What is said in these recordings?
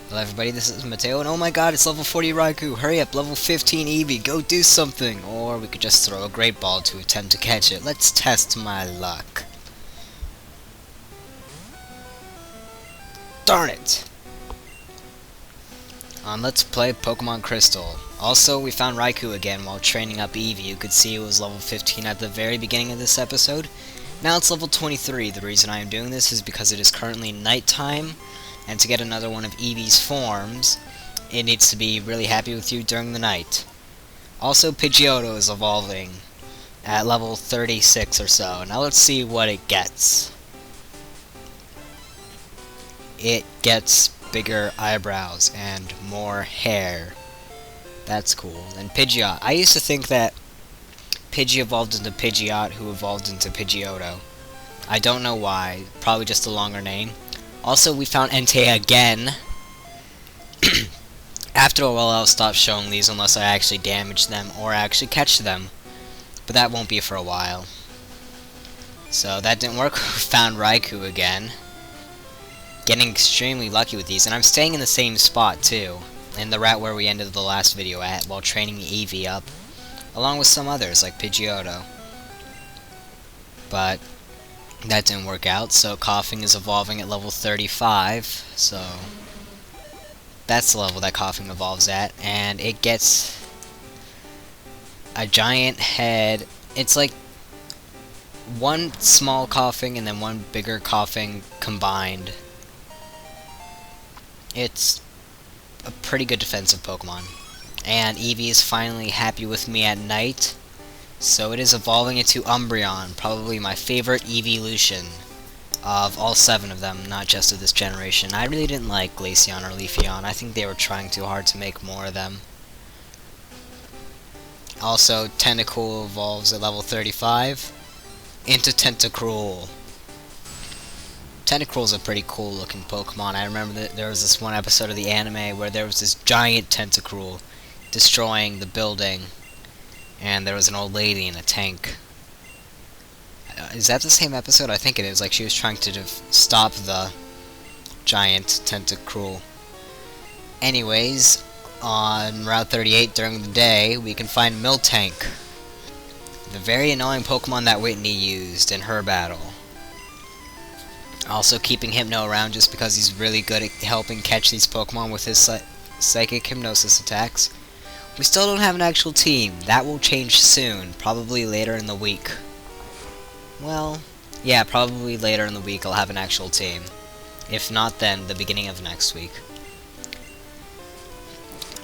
Hello everybody, this is Mateo, and oh my god, it's level 40 Raikou! Hurry up, level 15 Eevee, go do something! Or we could just throw a great ball to attempt to catch it. Let's test my luck. Darn it! Let's play Pokemon Crystal. Also, we found Raikou again while training up Eevee. You could see it was level 15 at the very beginning of this episode. Now it's level 23. The reason I am doing this is because it is currently nighttime, and to get another one of Eevee's forms, it needs to be really happy with you during the night. Also, Pidgeotto is evolving at level 36 or so. Now let's see what it gets. It gets bigger eyebrows and more hair. That's cool. And Pidgeot. I used to think that Pidgey evolved into Pidgeot, who evolved into Pidgeotto. I don't know why. Probably just a longer name. Also, we found Entei again. After a while, I'll stop showing these unless I actually damage them or actually catch them. But that won't be for a while. So that didn't work. We found Raikou again. Getting extremely lucky with these, and I'm staying in the same spot too, in the route where we ended the last video at, while training Eevee up, along with some others like Pidgeotto. But that didn't work out, so Coughing is evolving at level 35, so that's the level that Coughing evolves at, and it gets a giant head. It's like one small Coughing and then one bigger Coughing combined. It's a pretty good defensive Pokemon. And Eevee is finally happy with me at night, so it is evolving into Umbreon, probably my favorite evolution of all 7 of them, not just of this generation. I really didn't like Glaceon or Leafeon. I think they were trying too hard to make more of them. Also, Tentacool evolves at level 35 into Tentacruel. Tentacruel's a pretty cool looking Pokemon. I remember that there was this one episode of the anime where there was this giant Tentacruel destroying the building, and there was an old lady in a tank. Is that the same episode? I think it is. Like, she was trying to stop the giant Tentacruel. Anyways, on Route 38 during the day, we can find Miltank, the very annoying Pokemon that Whitney used in her battle. Also keeping Hypno around just because he's really good at helping catch these Pokemon with his Psychic Hypnosis attacks. We still don't have an actual team. That will change soon, probably later in the week. Well, yeah, probably later in the week I'll have an actual team. If not, then the beginning of next week.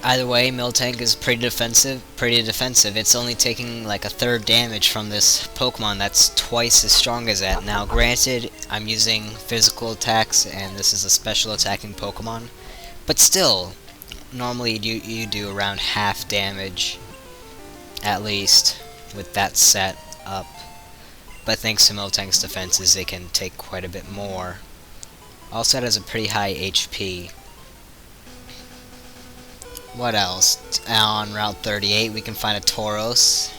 Either way, Miltank is pretty defensive. It's only taking like a third damage from this Pokemon that's twice as strong as that. Now, granted, I'm using physical attacks, and this is a special attacking Pokemon, but still, normally you do around half damage, at least, with that set up. But thanks to Miltank's defenses, they can take quite a bit more. Also, it has a pretty high HP. What else? On Route 38, we can find a Tauros.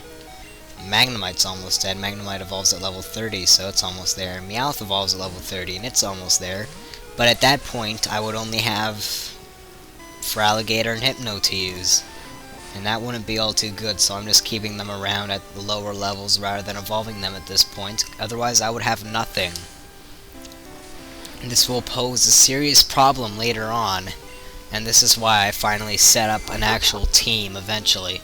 Magnemite's almost dead. Magnemite evolves at level 30, so it's almost there. Meowth evolves at level 30, and it's almost there. But at that point, I would only have Feraligatr and Hypno to use. And that wouldn't be all too good, so I'm just keeping them around at the lower levels rather than evolving them at this point. Otherwise, I would have nothing. And this will pose a serious problem later on. And this is why I finally set up an actual team eventually.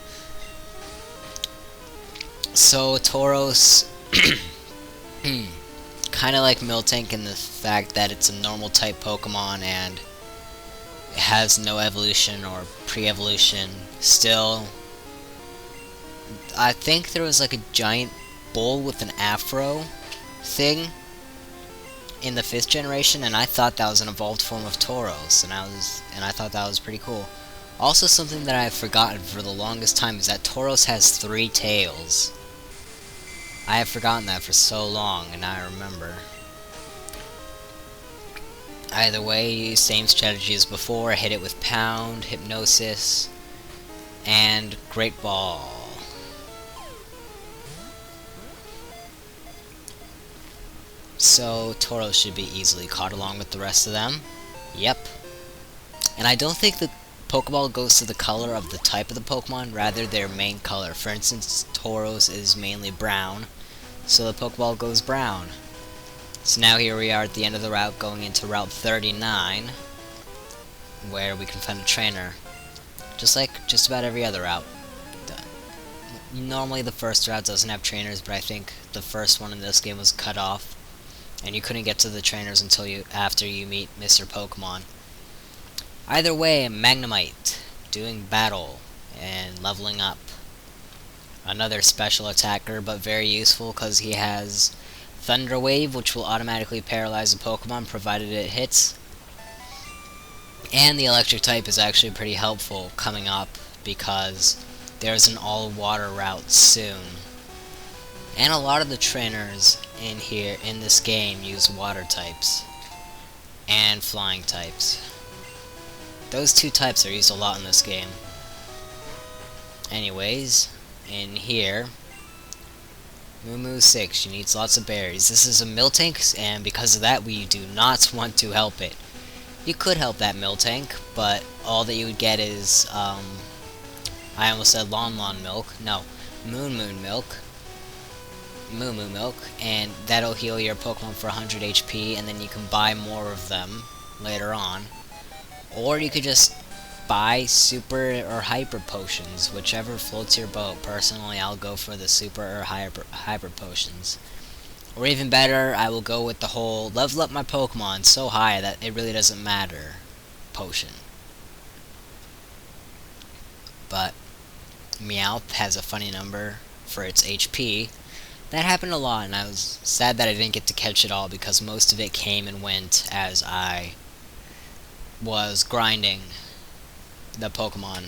So, Tauros, kind of like Miltank in the fact that it's a normal type Pokemon and it has no evolution or pre-evolution. Still, I think there was like a giant bull with an afro thing in the 5th generation, and I thought that was an evolved form of Tauros, and I thought that was pretty cool. Also, something that I've forgotten for the longest time is that Tauros has 3 tails. I have forgotten that for so long, and now I remember. Either way, same strategy as before. Hit it with Pound, Hypnosis, and Great Ball. So Tauros should be easily caught along with the rest of them. Yep. And I don't think the Pokeball goes to the color of the type of the Pokemon, rather their main color. For instance, Tauros is mainly brown, so the Pokeball goes brown. So now here we are at the end of the route, going into Route 39, where we can find a trainer. Just like just about every other route. Normally the first route doesn't have trainers, but I think the first one in this game was cut off, and you couldn't get to the trainers until after you meet Mr. Pokemon. Either way, Magnemite, doing battle and leveling up. Another special attacker, but very useful because he has Thunder Wave, which will automatically paralyze a Pokemon provided it hits. And the electric type is actually pretty helpful coming up because there's an all-water route soon. And a lot of the trainers in this game use water types and flying types. Those two types are used a lot in this game. Anyways, in here, Moo 6, she needs lots of berries. This is a Miltank, and because of that, we do not want to help it. You could help that Miltank, but all that you would get is, I almost said Lon Milk. No, Moon Milk. Moo Milk, and that'll heal your Pokemon for 100 HP, and then you can buy more of them later on. Or you could just buy super or hyper potions, whichever floats your boat. Personally, I'll go for the super or hyper potions. Or even better, I will go with the whole level up my Pokemon so high that it really doesn't matter potion. But Meowth has a funny number for its HP. That happened a lot, and I was sad that I didn't get to catch it all because most of it came and went as I was grinding the Pokemon.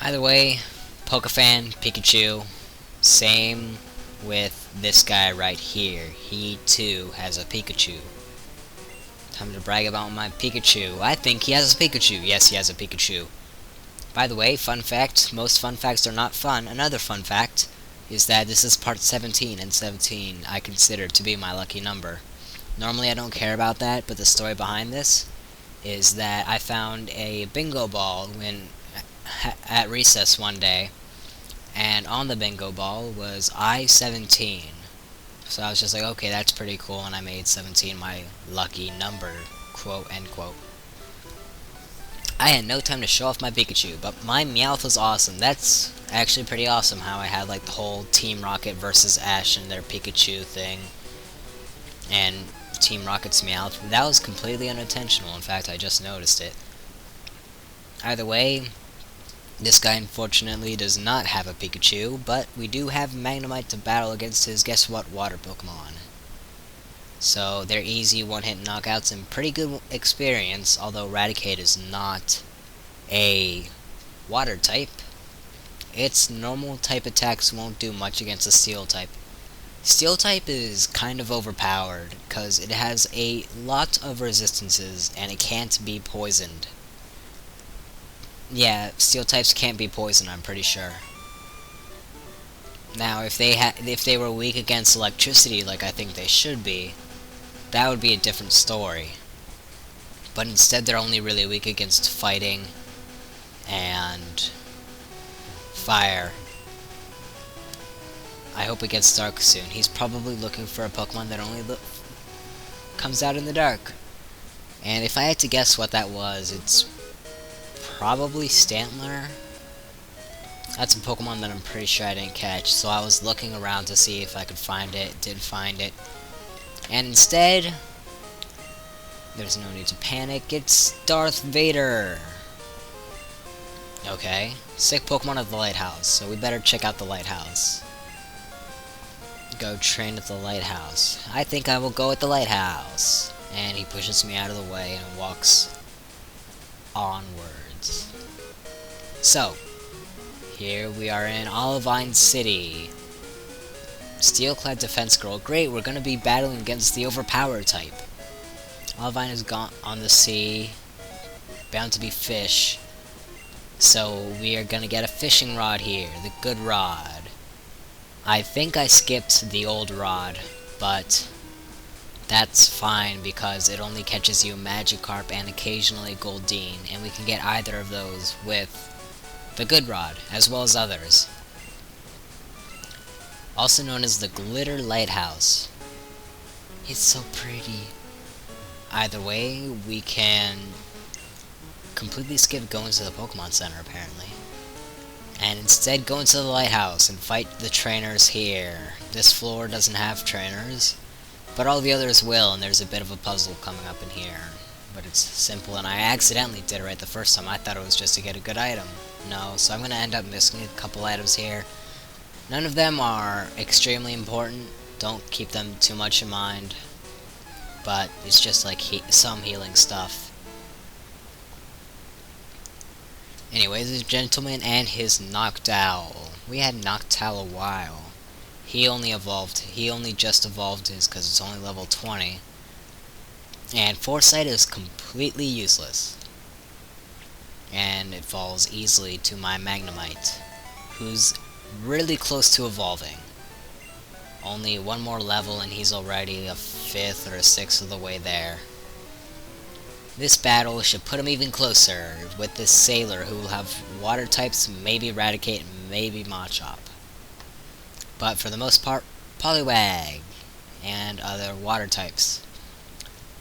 Either way, Pokefan, Pikachu, same with this guy right here. He too has a Pikachu. Time to brag about my Pikachu. I think he has a Pikachu. Yes, he has a Pikachu. By the way, fun fact, most fun facts are not fun. Another fun fact is that this is part 17, and 17 I consider to be my lucky number. Normally I don't care about that, but the story behind this is that I found a bingo ball at recess one day, and on the bingo ball was I-17. So I was just like, okay, that's pretty cool, and I made 17 my lucky number, quote, end quote. I had no time to show off my Pikachu, but my Meowth was awesome. That's actually pretty awesome how I had like the whole Team Rocket versus Ash and their Pikachu thing, and Team Rocket's Meowth. That was completely unintentional. In fact, I just noticed it. Either way, this guy unfortunately does not have a Pikachu, but we do have Magnemite to battle against his, guess what, water Pokemon. So they're easy one-hit knockouts and pretty good experience, although Raticate is not a water type. Its normal type attacks won't do much against a steel type. Steel type is kind of overpowered because it has a lot of resistances and it can't be poisoned. Yeah, steel types can't be poisoned, I'm pretty sure. Now, if they were weak against electricity like I think they should be, that would be a different story. But instead they're only really weak against fighting and fire. I hope it gets dark soon. He's probably looking for a Pokemon that only comes out in the dark. And if I had to guess what that was, it's probably Stantler. That's a Pokemon that I'm pretty sure I didn't catch, so I was looking around to see if I could find it. Didn't find it. And instead, there's no need to panic, it's Darth Vader! Okay, sick Pokemon at the Lighthouse, so we better check out the Lighthouse. Go train at the Lighthouse. I think I will go at the Lighthouse. And he pushes me out of the way and walks onwards. So, here we are in Olivine City. Steel-clad defense girl. Great, we're gonna be battling against the overpowered type. Olivine has gone on the sea, bound to be fish. So we are gonna get a fishing rod here, the good rod. I think I skipped the old rod, but That's fine because it only catches you Magikarp and occasionally Goldeen, and we can get either of those with the Good Rod, as well as others. Also known as the Glitter Lighthouse. It's so pretty. Either way, we can completely skip going to the Pokemon Center, apparently, and instead go into the Lighthouse and fight the trainers here. This floor doesn't have trainers, but all the others will, and there's a bit of a puzzle coming up in here. But it's simple, and I accidentally did it right the first time. I thought it was just to get a good item. No, so I'm going to end up missing a couple items here. None of them are extremely important. Don't keep them too much in mind. But it's just like some healing stuff. Anyways, this gentleman and his Noctowl. We had Noctowl a while. He only just evolved his because it's only level 20. And Foresight is completely useless. And it falls easily to my Magnemite, who's really close to evolving. Only one more level and he's already a 5th or a 6th of the way there. This battle should put him even closer with this Sailor who will have water types, maybe Eradicate, maybe Machop. But for the most part, Poliwag and other water types.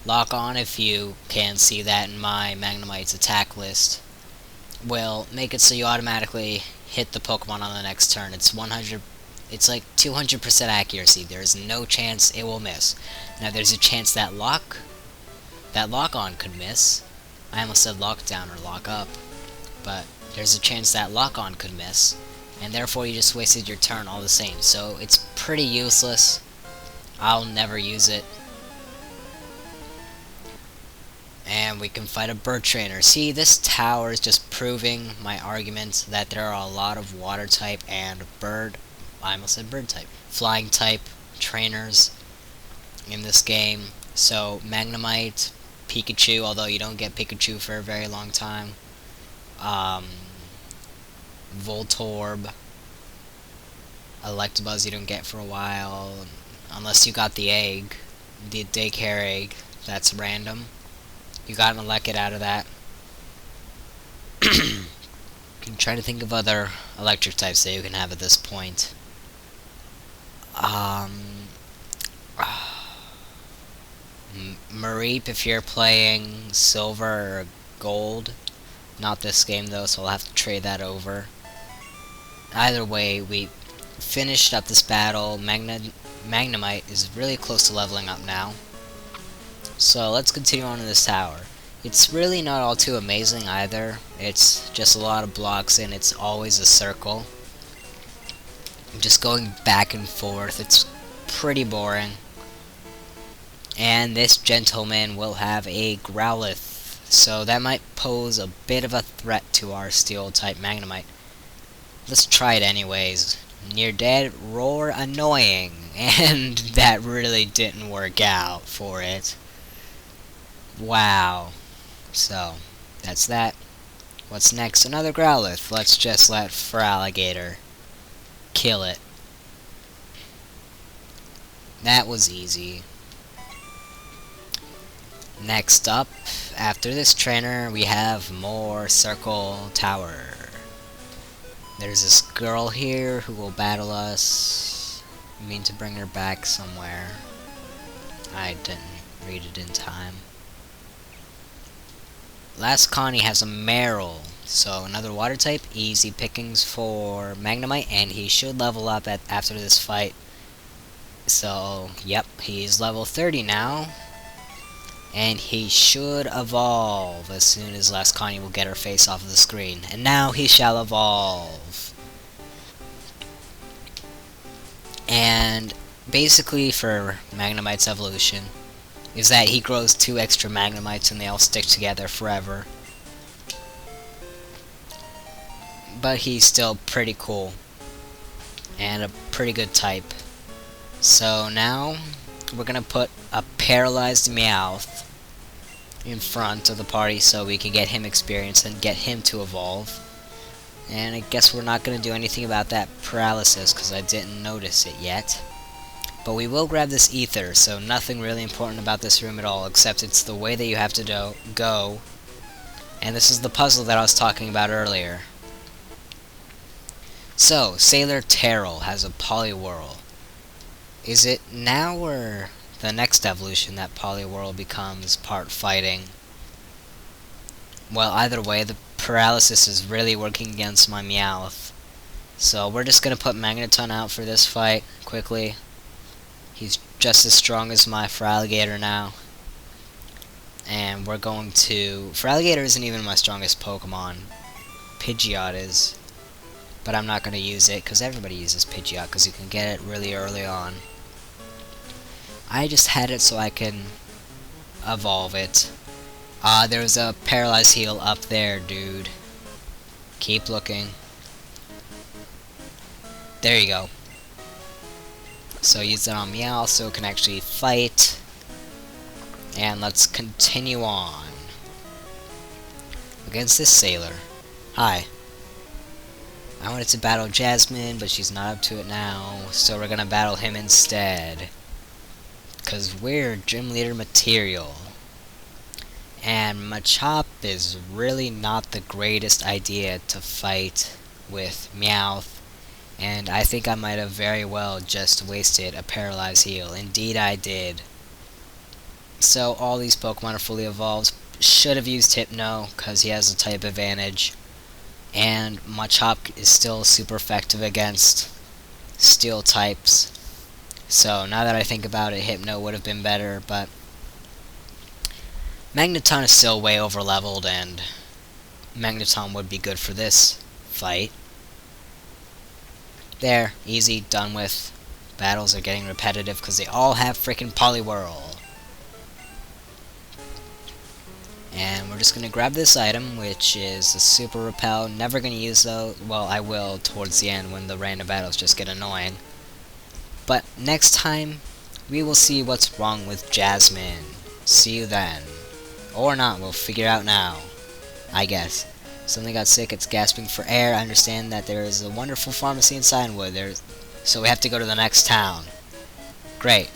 Lock on, if you can see that in my Magnemite's attack list, will make it so you automatically hit the Pokemon on the next turn. It's like 200% accuracy. There is no chance it will miss. Now there's a chance that lock-on could miss. I almost said lockdown or lock up, but there's a chance that lock-on could miss, and therefore you just wasted your turn all the same. So it's pretty useless. I'll never use it. And we can fight a bird trainer. See, this tower is just proving my argument that there are a lot of water type and I almost said bird type, flying type trainers in this game. So Magnemite, Pikachu, although you don't get Pikachu for a very long time, Voltorb, Electabuzz you don't get for a while, unless you got the egg, the daycare egg, that's random. You got an Elected out of that. I'm trying to think of other electric types that you can have at this point. Mareep if you're playing Silver or Gold. Not this game though, so I'll have to trade that over. Either way, we finished up this battle. Magnemite is really close to leveling up now. So let's continue on in this tower. It's really not all too amazing either. It's just a lot of blocks and it's always a circle. Just going back and forth. It's pretty boring. And this gentleman will have a Growlithe, so that might pose a bit of a threat to our Steel-type Magnemite. Let's try it anyways. Near dead, roar, annoying, and that really didn't work out for it. Wow. So, that's that. What's next? Another Growlithe. Let's just let Feraligatr kill it. That was easy. Next up, after this trainer, we have more Circle Tower. There's this girl here who will battle us. I mean to bring her back somewhere. I didn't read it in time. Last Connie has a Meryl, so another water type, easy pickings for Magnemite, and he should level up after this fight. So, yep, he's level 30 now. And he should evolve as soon as Last Connie will get her face off of the screen. And now he shall evolve. And basically for Magnemite's evolution is that he grows 2 extra Magnemites and they all stick together forever. But he's still pretty cool. And a pretty good type. So now we're gonna put a paralyzed Meowth in front of the party so we can get him experience and get him to evolve. And I guess we're not gonna do anything about that paralysis because I didn't notice it yet. But we will grab this ether, so nothing really important about this room at all, except it's the way that you have to go. And this is the puzzle that I was talking about earlier. So, Sailor Terrell has a Poliwhirl. Is it now or the next evolution that Poliwhirl becomes part fighting? Well, either way, the paralysis is really working against my Meowth. So we're just going to put Magneton out for this fight, quickly. He's just as strong as my Feraligatr now. And we're going to... Feraligatr isn't even my strongest Pokemon. Pidgeot is. But I'm not going to use it, because everybody uses Pidgeot, because you can get it really early on. I just had it so I can evolve it. There's a Paralyzed Heal up there, dude. Keep looking. There you go. So use that on Meowth so it can actually fight. And let's continue on. Against this Sailor. Hi. I wanted to battle Jasmine, but she's not up to it now. So we're gonna battle him instead. Because we're gym leader material. And Machop is really not the greatest idea to fight with Meowth. And I think I might have very well just wasted a Paralyzed Heal. Indeed I did. So all these Pokemon are fully evolved. Should have used Hypno, because he has a type advantage. And Machop is still super effective against Steel types. So now that I think about it, Hypno would have been better, but Magneton is still way over leveled, and Magneton would be good for this fight. There, easy, done with. Battles are getting repetitive because they all have freaking Poliwhirl. And we're just going to grab this item, which is a Super Repel. Never going to use though. Well, I will towards the end when the random battles just get annoying. But next time, we will see what's wrong with Jasmine. See you then. Or not, we'll figure out now. I guess. Suddenly got sick, it's gasping for air. I understand that there is a wonderful pharmacy in Signwood. So we have to go to the next town. Great.